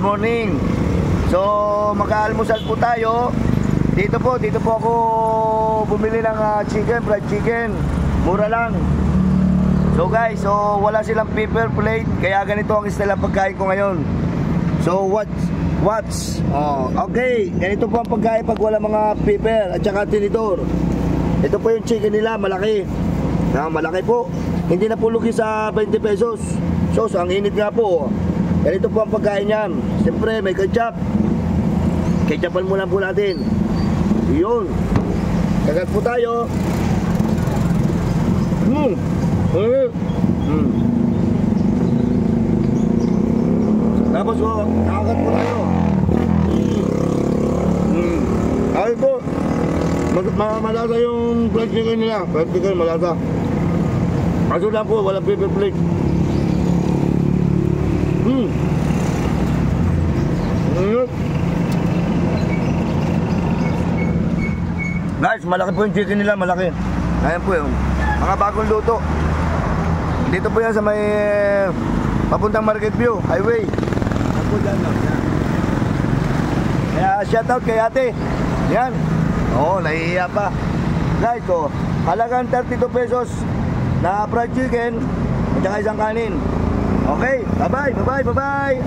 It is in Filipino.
morning. So, mag-aalmusal po tayo. Dito po ako bumili ng chicken, fried chicken. Mura lang. So guys, wala silang paper plate, kaya ganito ang style ng pagkain ko ngayon. So okay, ganito po ang pagkain pag wala mga paper at saka tinidor. Ito po yung chicken nila, malaki. Malaki po. Hindi na po lugi sa 20 pesos. So ang init nga po. Ganito po ang pagkain niyan. Siyempre may ketchup. Ketchupan muna po natin. Yun. Kagat po tayo. Tapos kagat po tayo. Ay po. Malasa yung fried chicken nila. Fried chicken malasa. Kaso lang po, walang paper plate. Guys, malaki po yung chicken nila, malaki. Ayan po yung mga bagong luto. Dito po yan sa may papuntang Market View Highway. Ako dyan lang. Kaya shoutout kay ate. Yan. Nahihiya pa. Guys, halagang 32 pesos na fried chicken at saka isang kanin. Okay, bye-bye.